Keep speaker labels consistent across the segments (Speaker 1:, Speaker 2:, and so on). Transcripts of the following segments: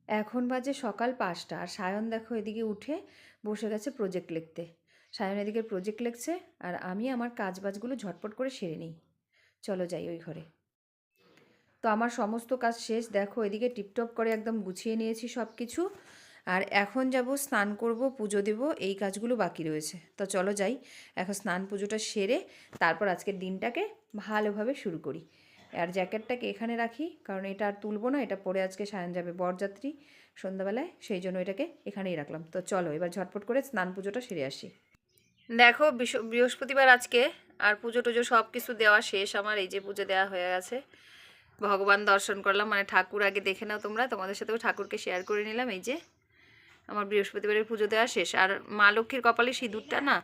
Speaker 1: এখন বাজে সকাল ৫টা আর সায়ন দেখো এদিকে উঠে বসে গেছে প্রজেক্ট লিখতে। সায়ন এদিকে প্রজেক্ট লিখছে আর আমি আমার কাজবাজগুলো ঝটপট করে সেরে নিই। চলো যাই ওই ঘরে। তো আমার সমস্ত কাজ শেষ, দেখো এদিকে টিপটপ করে একদম গুছিয়ে নিয়েছি সব কিছু। আর এখন যাব স্নান করব, পুজো দেব, এই কাজগুলো বাকি রয়েছে। তো চলো যাই, এখন স্নান পুজোটা সেরে তারপর আজকের দিনটাকে ভালোভাবে শুরু করি। আর জ্যাকেটটাকে এখানে রাখি, কারণ এটা আর তুলবো না, এটা পরে আজকে সায়ন যাবে বরযাত্রী সন্ধ্যাবেলায়, সেই জন্য এটাকে এখানেই রাখলাম। তো চলো এবার ঝটপট করে স্নান পুজোটা সেরে আসি। দেখো বৃহস্পতিবার আজকে, আর পুজো টুজো সব কিছু দেওয়া শেষ আমার। এই যে পুজো দেওয়া হয়ে গেছে, ভগবান দর্শন করলাম, মানে ঠাকুর আগে দেখে নাও তোমরা, তোমাদের সাথেও ঠাকুরকে শেয়ার করে নিলাম। এই যে আমার বৃহস্পতিবারের পুজো দেওয়া শেষ। আর মা লক্ষ্মীর কপালে সিঁদুরটা না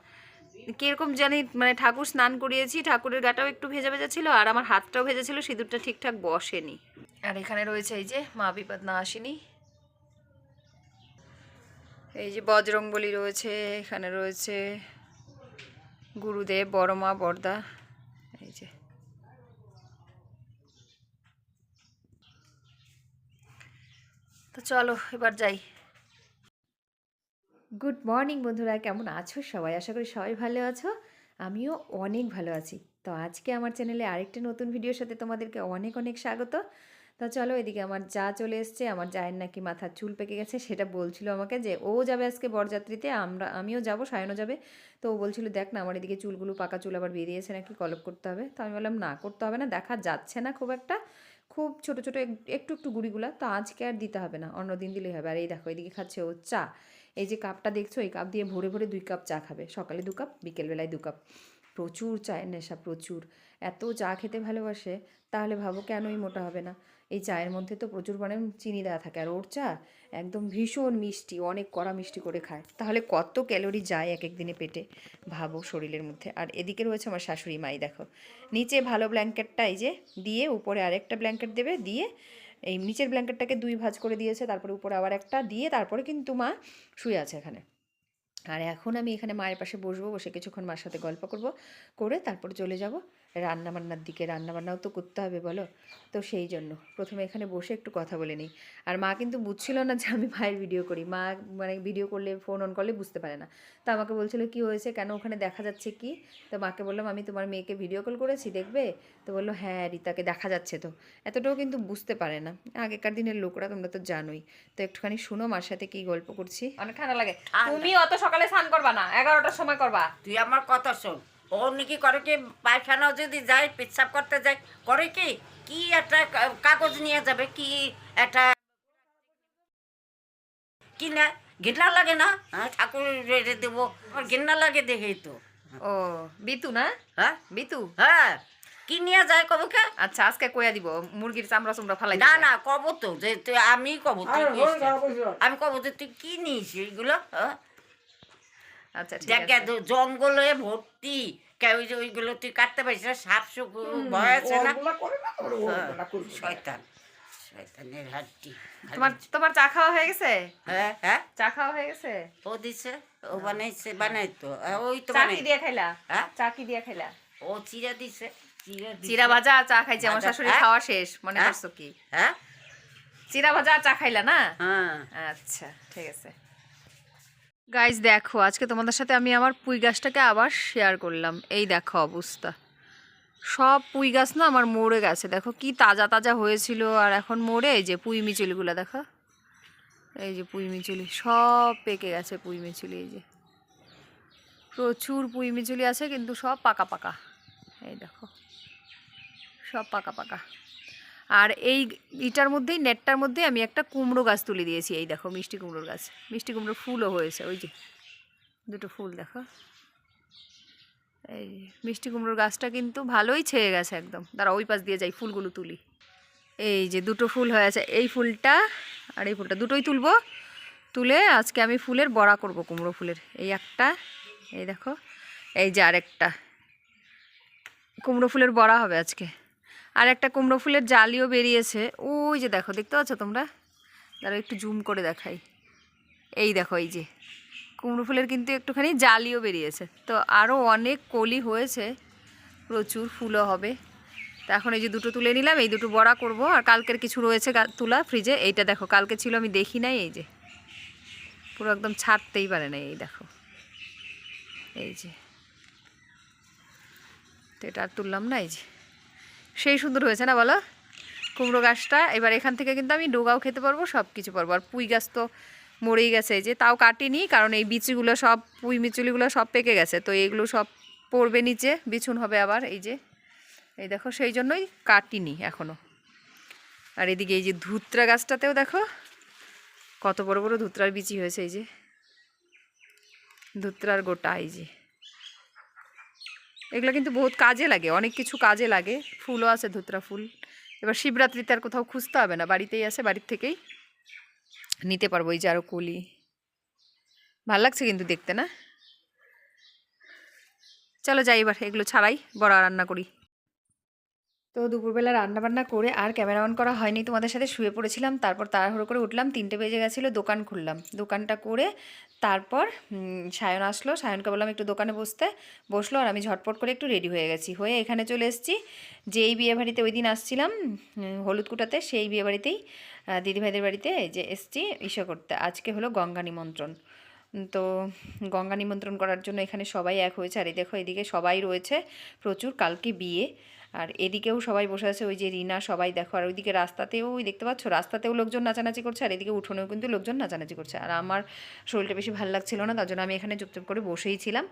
Speaker 1: কীরকম জানি, মানে ঠাকুর স্নান করিয়েছি, ঠাকুরের গাটাও একটু ভেজা ভেজা ছিল আর আমার হাতটাও ভেজা ছিল, সিঁদুরটা ঠিকঠাক বসেনি। আর এখানে রয়েছে এই যে মা বিপদ না আসেনি, এই যে বজরংবলী রয়েছে, এখানে রয়েছে গুরুদেব, বড় মা, বড়দা, এই যে। তো চলো এবার যাই। গুড মর্নিং বন্ধুরা, কেমন আছো সবাই? আশা করি সবাই ভালো আছো, আমিও অনেক ভালো আছি। তো আজকে আমার চ্যানেলে আরেকটা নতুন ভিডিওর সাথে তোমাদেরকে অনেক অনেক স্বাগত। তো চলো, এদিকে আমার যা চলে এসছে, আমার জায়ের নাকি মাথার চুল পেকে গেছে, সেটা বলছিল আমাকে যে ও যাবে আজকে বরযাত্রীতে, আমিও যাব, সায়নও যাবে। তো ও বলছিল দেখ না আমার এদিকে চুলগুলো, পাকা চুল আবার বেরিয়েছে নাকি, কলপ করতে হবে। তো আমি বললাম না, করতে হবে না, দেখা যাচ্ছে না খুব একটা, খুব ছোট ছোট একটু একটু গুঁড়িগুলা, তো আজকে আর দিতে হবে না, অন্য দিন দিলেই হবে। আর এই দেখো এদিকে খাচ্ছে ও চা। এই যে কাপটা দেখছো, এই কাপ দিয়ে ভরে ভরে 2 কাপ চা খাবে, সকালে 2 কাপ, বিকেলবেলায় 2 কাপ। প্রচুর চায়ের নেশা, প্রচুর। এত চা খেতে ভালোবাসে, তাহলে ভাবো কেনই মোটা হবে না। এই চায়ের মধ্যে তো প্রচুর পরিমাণে চিনি দেওয়া থাকে, আর ওর চা একদম ভীষণ মিষ্টি, অনেক কড়া মিষ্টি করে খায়, তাহলে কত ক্যালোরি যায় এক এক দিনে পেটে, ভাবো শরীরের মধ্যে। আর এদিকে রয়েছে আমার শাশুড়ি মাই, দেখো নিচে ভালো ব্ল্যাঙ্কেটটা এই যে দিয়ে, উপরে আরেকটা ব্ল্যাঙ্কেট দেবে, দিয়ে এই নিচের ব্ল্যাঙ্কেটটাকে 2 ভাঁজ করে দিয়েছে, তারপরে উপরে আবার একটা দিয়ে, তারপরে কিন্তু মা শুয়ে আছে এখানে। আর এখন আমি এখানে মায়ের পাশে বসবো, বসে কিছুক্ষণ মার সাথে গল্প করব, করে তারপরে চলে যাব রান্নাবান্নার দিকে। রান্নাবান্নাও তো করতে হবে বলো, তো সেই জন্য প্রথমে এখানে বসে একটু কথা বলে নিই। আর মা কিন্তু বুঝছিল না যে আমি মায়ের ভিডিও করি, মা মানে ভিডিও করলে, ফোন অন করলে বুঝতে পারে না। তো আমাকে বলছিল কি হয়েছে, কেন ওখানে দেখা যাচ্ছে কি? তো মাকে বললাম আমি তোমার মেয়েকে ভিডিও কল করেছি, দেখবে? তো বললো হ্যাঁ রিতাকে দেখা যাচ্ছে। তো এতটাও কিন্তু বুঝতে পারে না, আগেকার দিনের লোকরা, তোমরা তো জানোই। তো একটুখানি শুনো মার সাথে কি গল্প করছি। অনেক ঠান্ডা লাগে, তুমি অত সকালে স্নান করবা না, 11টার সময় করবা।
Speaker 2: তুই আমার কথা শোন। ও নাকি করে কি, পায়খানাও যদি যায়, পেচ্ছাপ করতে যায়, করে কি, কি একটা কাগজ নিয়ে যাবে, কি একটা কি না, ঘৃণা লাগে না? হ্যাঁ, ঠাকুর রেড়ে দেবো, আমার ঘৃণা লাগে দেখেই তো।
Speaker 1: ও বিতু না?
Speaker 2: হ্যাঁ
Speaker 1: বিতু?
Speaker 2: হ্যাঁ, কি নিয়ে যায় কবে কে?
Speaker 1: আচ্ছা আজকে কইয়া দিব, মুরগির চামড়া চুমড়া ফালাই
Speaker 2: না
Speaker 1: দিতে।
Speaker 2: না, কব তো যে তুই, আমি কব তুই আমি কব যে তুই কি নিস এইগুলো, হ্যাঁ?
Speaker 1: আচ্ছা ঠিক
Speaker 2: দেখ
Speaker 1: আছে।
Speaker 2: জঙ্গলে ভর্তি, কেউ যে ওইগুলো তুই কাটতে পারিস না, সাপ সুপ ভয় আছে না? শয়তান, শয়তানের হাড্ডি।
Speaker 1: তোমার তোমার চা খাওয়া হয়ে গেছে?
Speaker 2: হ্যাঁ হ্যাঁ,
Speaker 1: চা খাওয়া হয়ে গেছে?
Speaker 2: ও দিছে, ও বানাইছে, বানাইতো ওই তো
Speaker 1: চা
Speaker 2: বানাই।
Speaker 1: কি দিয়ে খাইলা?
Speaker 2: হ্যাঁ,
Speaker 1: চা কি দিয়ে খাইলা?
Speaker 2: ও চিরা দিছে, চিরা দিছে।
Speaker 1: চিরা ভাজা আর চা খাইছে আমার
Speaker 2: ভাজা,
Speaker 1: শাশুড়ি,
Speaker 2: হ্যাঁ?
Speaker 1: খাওয়া শেষ, মনে
Speaker 2: হ্যাঁ?
Speaker 1: করছো কি?
Speaker 2: হ্যাঁ
Speaker 1: চিরা ভাজা আর চা খাইলা না?
Speaker 2: হ্যাঁ।
Speaker 1: আচ্ছা ঠিক আছে। গাইজ দেখো, আজকে তোমাদের সাথে আমি আমার পুঁই গাছটাকে আবার শেয়ার করলাম। এই দেখো অবস্থা, সব পুঁই গাছ না আমার মরে গেছে, দেখো কি তাজা তাজা হয়েছিল আর এখন মরে। এই যে পুঁই মিচুলিগুলো দেখো, এই যে পুঁই মিচুলি সব পেকে গেছে, পুঁই মিচুলি এই যে প্রচুর পুঁই মিচুলি আছে, কিন্তু সব পাকা পাকা, এই দেখো সব পাকা পাকা। আর এই ইটার মধ্যেই, নেটটার মধ্যেই আমি একটা কুমড়ো গাছ তুলে দিয়েছি, এই দেখো মিষ্টি কুমড়োর গাছ, মিষ্টি কুমড়োর ফুলও হয়েছে, ওই যে 2টো ফুল দেখো। এই মিষ্টি কুমড়োর গাছটা কিন্তু ভালোই ছেয়ে গেছে একদম, দাঁড়া ওই পাশ দিয়ে যাই, ফুলগুলো তুলি। এই যে 2টো ফুল হয়েছে, এই ফুলটা আর এই ফুলটা, দুটোই তুলবো, তুলে আজকে আমি ফুলের বড়া করব, কুমড়ো ফুলের। এই একটা, এই দেখো, এই যে আরেকটা কুমড়ো ফুলের বড়া হবে আজকে। আর একটা কুমড়ো ফুলের জালিও বেরিয়েছে, ওই যে দেখো, দেখতে পাচ্ছ তোমরা? দাঁড়া একটু জুম করে দেখাই, এই দেখো এই যে কুমড়ো ফুলের কিন্তু একটুখানি জালিও বেরিয়েছে। তো আরও অনেক কলি হয়েছে, প্রচুর ফুলও হবে। তো এখন এই যে দুটো তুলে নিলাম, এই দুটো বড়া করব। আর কালকের কিছু রয়েছে তুলা ফ্রিজে। এইটা দেখো কালকে ছিল, আমি দেখি নাই, এই যে পুরো একদম ছাড়তেই পারে না, এই দেখো এই যে। তো এটা আর তুললাম না, এই যে সেই সুন্দর হয়েছে না বলো কুমড়ো গাছটা। এবার এখান থেকে কিন্তু আমি ডোগাও খেতে পারবো, সব কিছু পারবো। আর পুঁই গাছ তো মরেই গেছে, এই যে তাও কাটিনি, কারণ এই বিচিগুলো সব পুঁই মিচুলিগুলো সব পেকে গেছে, তো এইগুলো সব পড়বে নিচে, বিছুন হবে আবার, এই যে এই দেখো, সেই জন্যই কাটিনি এখনও। আর এদিকে এই যে ধুত্রা গাছটাতেও দেখো কত বড় বড় ধুত্রার বিচি হয়েছে, এই যে ধুত্রার গোটা, এই যে এগুলো কিন্তু বহুত কাজে লাগে, অনেক কিছু কাজে লাগে। ফুলও আছে ধুত্রা ফুল। এবার শিবরাত্রিতে আর কোথাও খুঁজতে হবে না, বাড়িতেই আছে, বাড়ির থেকেই নিতে পারবো। এই যে আরও কলি, ভাল লাগছে কিন্তু দেখতে, না? চলো যাই এবার এগুলো ছাড়াই বড়া রান্না করি। তো দুপুরবেলা রান্নাবান্না করে আর ক্যামেরা অন করা হয়নি, তোমাদের সাথে শুয়ে পড়েছিলাম। তারপর তাড়াহুড়ো করে উঠলাম, 3টে বেজে গেছিলো, দোকান খুললাম। দোকানটা করে তারপর সায়ন আসলো, সায়নকে বললাম একটু দোকানে বসলো। আর আমি ঝটপট করে একটু রেডি হয়ে গেছি, হয়ে এখানে চলে এসেছি। যেই বিয়েবাড়িতে ওই দিন আসছিলাম হলুদ কুটাতে, সেই বিয়েবাড়িতেই দিদিভাইদের বাড়িতে এই যে এসছি ইসে করতে। আজকে হলো গঙ্গা নিমন্ত্রণ। তো গঙ্গা নিমন্ত্রণ করার জন্য এখানে সবাই এক হয়েছে। আর এই দেখো এদিকে সবাই রয়েছে প্রচুর, কালকে বিয়ে। আর এদিকেও সবাই বসে আছে, ওই যে রিনা, সবাই দেখো। আর ওইদিকে রাস্তাতেও দেখতে পাচ্ছ, রাস্তাতেও লোকজন নাচানাচি করছে, আর এদিকে উঠোনেও কিন্তু লোকজন নাচানাচি করছে। আর আমার শরীরটা বেশি ভালো লাগছিল না, তার জন্য আমি এখানে চুপচাপ করে বসেই ছিলাম।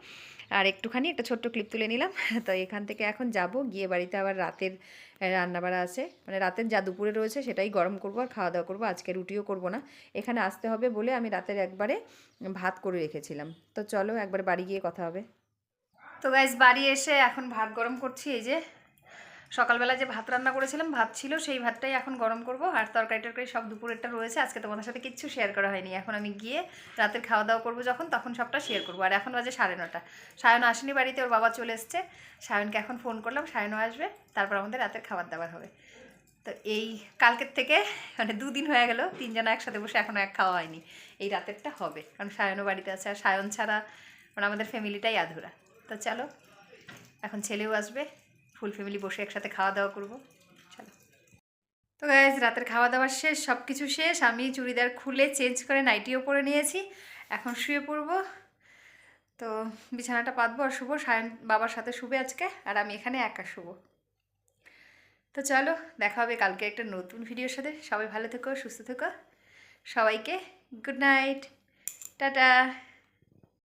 Speaker 1: আর একটুখানি একটা ছোট্ট ক্লিপ তুলে নিলাম। তো এখান থেকে এখন যাব গিয়ে বাড়িতে আবার রাতের রান্নাবাড়া আছে, মানে রাতের যা দুপুরে রয়েছে সেটাই গরম করব আর খাওয়া দাওয়া করবো। আজকে রুটিও করব না, এখানে আসতে হবে বলে আমি রাতের একবারে ভাত করে রেখেছিলাম। তো চলো একবার বাড়ি গিয়ে কথা হবে। তো গাইস বাড়ি এসে এখন ভাত গরম করছি। এই যে সকালবেলা যে ভাত রান্না করেছিলাম, ভাত ছিল, সেই ভাতটাই এখন গরম করব। আর তরকারি টরকারি সব দুপুরেরটা রয়েছে, আজকে তোমাদের সাথে কিচ্ছু শেয়ার করা হয়নি। এখন আমি গিয়ে রাতের খাওয়া দাওয়া করবো যখন, তখন সবটা শেয়ার করবো। আর এখন বাজে 9:30। সায়ন আসেনি বাড়িতে, ওর বাবা চলে এসছে। সায়নকে এখন ফোন করলাম, সায়নও আসবে, তারপর আমাদের রাতের খাবার দাবার হবে। তো এই কালকের থেকে মানে 2 দিন হয়ে গেল 3 জনা একসাথে বসে এখনও এক খাওয়া হয়নি। এই রাতেরটা হবে, কারণ সায়নও বাড়িতে আছে। আর সায়ন ছাড়া মানে আমাদের ফ্যামিলিটাই আধুরা। তো চলো এখন ছেলেও আসবে, ফুল ফ্যামিলি বসে একসাথে খাওয়া দাওয়া করবো। চলো। তো গাইজ রাতের খাওয়া দাওয়া শেষ, সব কিছু শেষ। আমি চুড়িদার খুলে চেঞ্জ করে নাইটিও পরে নিয়েছি, এখন শুয়ে পড়বো। তো বিছানাটা পাতবো আর শুবো। সায়ন বাবার সাথে শুবে আজকে, আর আমি এখানে একা শুবো। তো চলো দেখা হবে কালকে একটা নতুন ভিডিওর সাথে। সবাই ভালো থেকো, সুস্থ থেকো, সবাইকে গুড নাইট, টাটা।